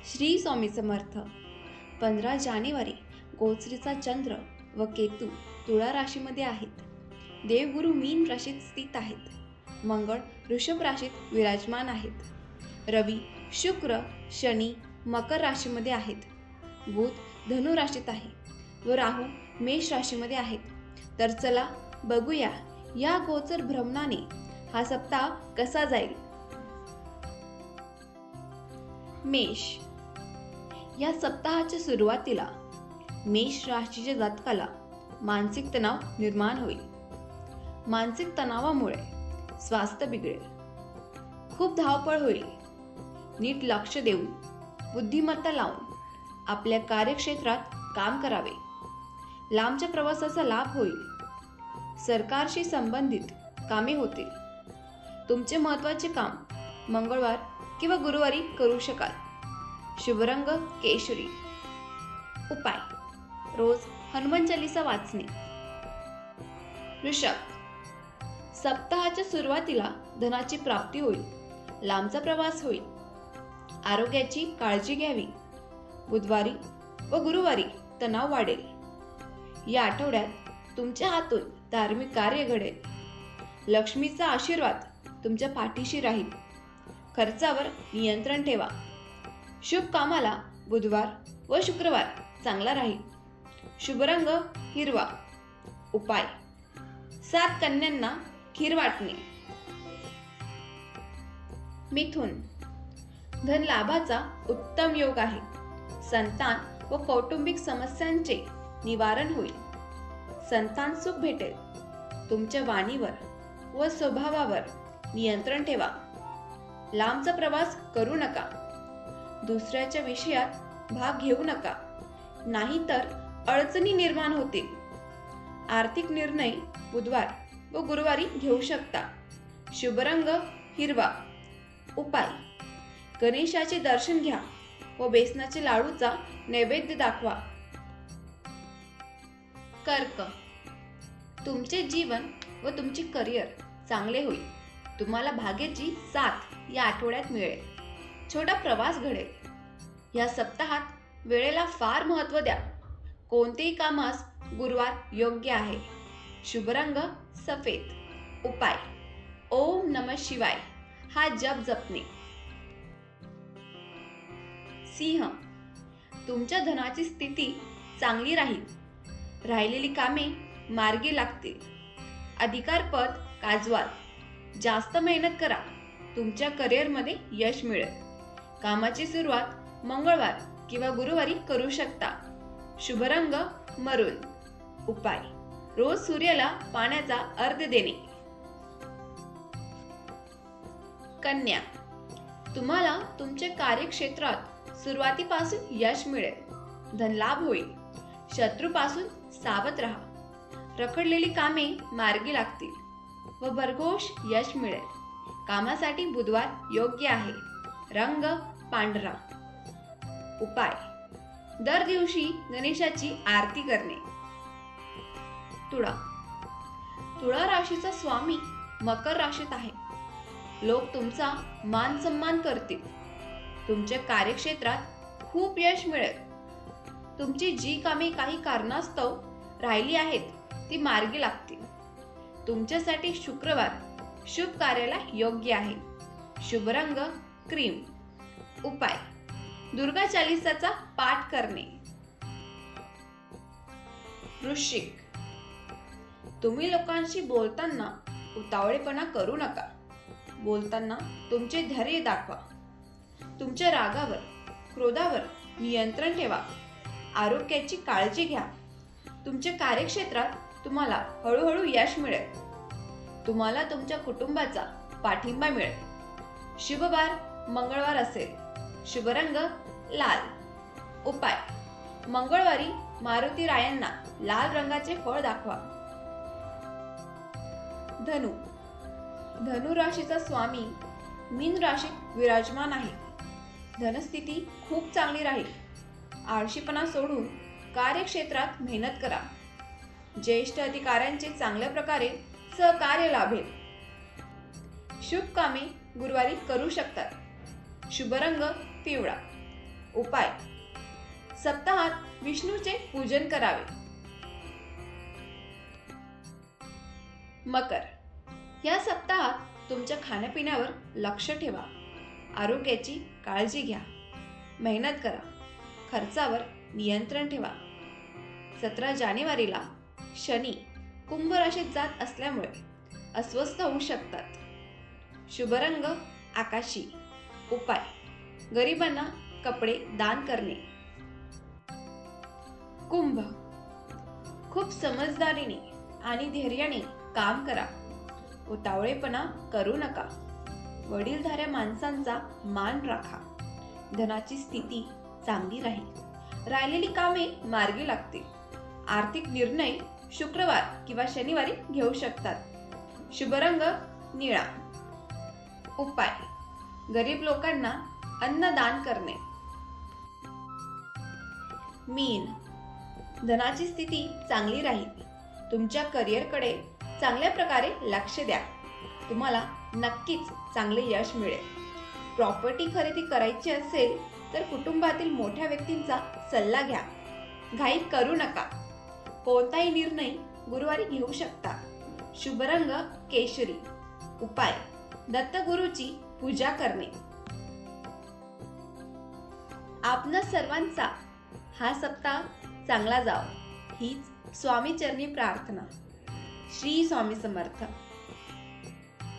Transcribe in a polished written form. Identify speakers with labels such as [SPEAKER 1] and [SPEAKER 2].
[SPEAKER 1] श्री स्वामी समर्थ. 15 जानेवारी गोचरीचा चंद्र व केतू तुळा राशीमध्ये आहेत. देवगुरु मीन राशीत स्थित आहेत. मंगळ वृषभ राशीत विराजमान आहेत. रवी, शुक्र, शनी मकर राशीमध्ये आहेत. बुध धनु राशीत आहे व राहू मेष राशीमध्ये आहेत. तर चला बघूया या गोचर भ्रमणाने हा सप्ताह कसा जाईल. मेष. या सप्ताहाच्या सुरुवातीला मेष राशीच्या जातकाला मानसिक तणाव निर्माण होईल. मानसिक तणावामुळे स्वास्थ्य बिघडेल. खूप धावपळ होईल. नीट लक्ष देऊन बुद्धिमत्ता लावून आपल्या कार्यक्षेत्रात काम करावे. लांबच्या प्रवासाचा लाभ होईल. सरकारशी संबंधित कामे होतील. तुमचे महत्त्वाचे काम मंगळवार किंवा गुरुवारी करू शकाल. शुभ रंग केशरी. उपाय रोज हनुमान चालीसा वाचणे. वृषभ. सप्ताहाच्या सुरुवातीला धनाची प्राप्ती होईल. लांबचा प्रवास होईल. आरोग्याची काळजी घ्यावी. बुधवारी व गुरुवारी तणाव वाढेल. या आठवड्यात तुमच्या हातून धार्मिक कार्य घडेल. लक्ष्मीचा आशीर्वाद तुमच्या पाठीशी राहील. खर्चावर नियंत्रण ठेवा. शुभ कामाला बुधवार व शुक्रवार चांगला राहील. शुभ रंग हिरवा. उपाय 7 कन्यांना खीर वाटणे. मिथुन. धन लाभाचा उत्तम योग आहे. संतान व कौटुंबिक समस्यांचे निवारण होईल. संतान सुख भेटेल. तुमच्या वाणीवर व स्वभावावर नियंत्रण ठेवा. लांबचा प्रवास करू नका. दुसऱ्याच्या विषयात भाग घेऊ नका, नाहीतर अडचणी निर्माण होतील. आर्थिक निर्णय बुधवार व गुरुवारी घेऊ शकता. शुभ रंग हिरवा. उपाय गणेशाचे दर्शन घ्या व बेसनाचे लाडूचा नैवेद्य दाखवा. कर्क. तुमचे जीवन व तुमचे करिअर चांगले होईल. तुम्हाला भाग्याची साथ या आठवड्यात मिळेल. छोटा प्रवास घडेल. या सप्ताहात वेळेला फार महत्त्व द्या. कोणतेही कामास गुरुवार योग्य आहे. शुभ रंग सफेद. उपाय ओम नमः शिवाय हा जप जपणे. सिंह. तुमच्या धनाची स्थिती चांगली राहील. राहिलेली कामे मार्गी लागतील. अधिकारपद गाजवाल. जास्त मेहनत करा. तुमच्या करिअरमध्ये यश मिळेल. कामाची सुरुवात मंगळवार किंवा गुरुवारी करू शकता. शुभ रंग मरून. उपाय रोज सूर्याला पाण्याचा अर्घ्य देणे. कन्या. तुम्हाला तुमच्या कार्यक्षेत्रात सुरुवातीपासून यश मिळेल. धनलाभ होईल. शत्रूपासून सावध राहा. रखडलेली कामे मार्गी लागतील व भरघोष यश मिळेल. कामासाठी बुधवार योग्य आहे. रंग पांढरा. उपाय दर दिवशी गणेशाची आरती करणे. तुळा. तुळा राशीचा स्वामी मकर राशीत आहे. लोक तुमचा मान सन्मान करतील. तुमच्या कार्यक्षेत्रात खूप यश मिळेल. तुमची जी कामे काही कारणास्तव राहिली आहेत ती मार्गी लागतील. तुमच्यासाठी शुक्रवार शुभ कार्याला योग्य आहे. शुभ रंग क्रीम. उपाय दुर्गा चालीसाचा पाठ करणे. वृश्चिक. तुम्ही लोकांशी बोलताना उतावळेपणा करू नका. बोलताना तुमचे धैर्य दाखवा. तुमच्या रागावर क्रोधावर नियंत्रण ठेवा. आरोग्याची काळजी घ्या. तुमच्या कार्यक्षेत्रात तुम्हाला हळूहळू यश मिळेल. तुम्हाला तुमच्या कुटुंबाचा पाठिंबा मिळेल. शुभवार मंगळवार असेल. शुभ रंग लाल. उपाय मंगळवारी मारुती रायांना लाल रंगाचे फळ दाखवा. धनु. धनु राशीचा स्वामी मीन राशीत विराजमान आहे. धनस्थिती खूप चांगली राहील. आळशीपणा सोडून कार्यक्षेत्रात मेहनत करा. ज्येष्ठ अधिकाऱ्यांचे चांगल्या प्रकारे सहकार्य लाभेल. शुभ कामे गुरुवारी करू शकतात. शुभ रंग पिवळा. उपाय: सप्ताहात विष्णूचे पूजन करावे. मकर, या सप्ताहात तुमच्या खाण्यापिण्यावर लक्ष ठेवा. आरोग्याची काळजी घ्या. मेहनत करा. खर्चावर नियंत्रण ठेवा. 17 जानेवारीला शनी कुंभ राशीत जात असल्यामुळे अस्वस्थ होऊ शकतात. शुभ रंग आकाशी. उपाय: गरिबांना कपडे दान करणे. कुंभ, खूप समजदारीने आणि धैर्याने काम करा. उतावळेपणा करू नका. वडीलधाऱ्या माणसांचा मान राखा. धनाची स्थिती चांगली राहील. राहिलेली कामे मार्गी लागतील. आर्थिक निर्णय शुक्रवार किंवा शनिवारी घेऊ शकतात. शुभ रंग निळा. उपाय: गरीब लोकांना अन्नदान करणे. मीन, धनाची स्थिती चांगली राहील. तुमच्या करिअरकडे चांगल्या प्रकारे लक्ष द्या. तुम्हाला नक्कीच चांगले यश मिळेल. प्रॉपर्टी खरेदी करायची असेल तर कुटुंबातील मोठ्या व्यक्तींचा सल्ला घ्या. घाई करू नका. कोणताही निर्णय गुरुवारी घेऊ शकता. शुभ रंग केशरी. उपाय: दत्तगुरूची पूजा करणे. आपणा सर्वांचा हा सप्ताह चांगला जावो हीच स्वामी चरणी प्रार्थना. श्री स्वामी समर्थ.